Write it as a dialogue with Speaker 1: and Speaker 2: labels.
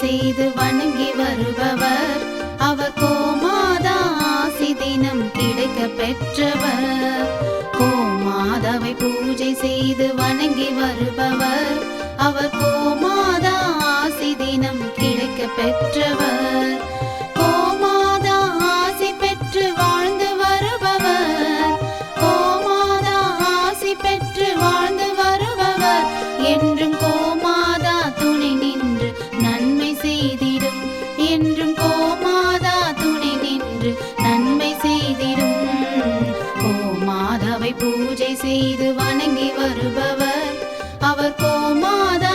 Speaker 1: செய்து வணங்கி வருபவர் அவர் கோமாதா ஆசி தினம் கிடைக்க பெற்றவர். கோமாதாவை பூஜை செய்து வணங்கி வருபவர் அவர் கோமாதா ஆசி தினம் கிடைக்க பெற்றவர். கோமாதா ஆசி பெற்று வாழ்ந்து வருபவர் கோமாதா ஆசி பெற்று வாழ்ந்து வருபவர் என்றும் கோமாதா துணை நின்று நன்மை செய்திடும். என்றும் கோமாதா துணை நின்று நன்மை செய்திடும். கோமாதாவை பூஜை செய்து வணங்கி வருபவர் அவர் கோமாதா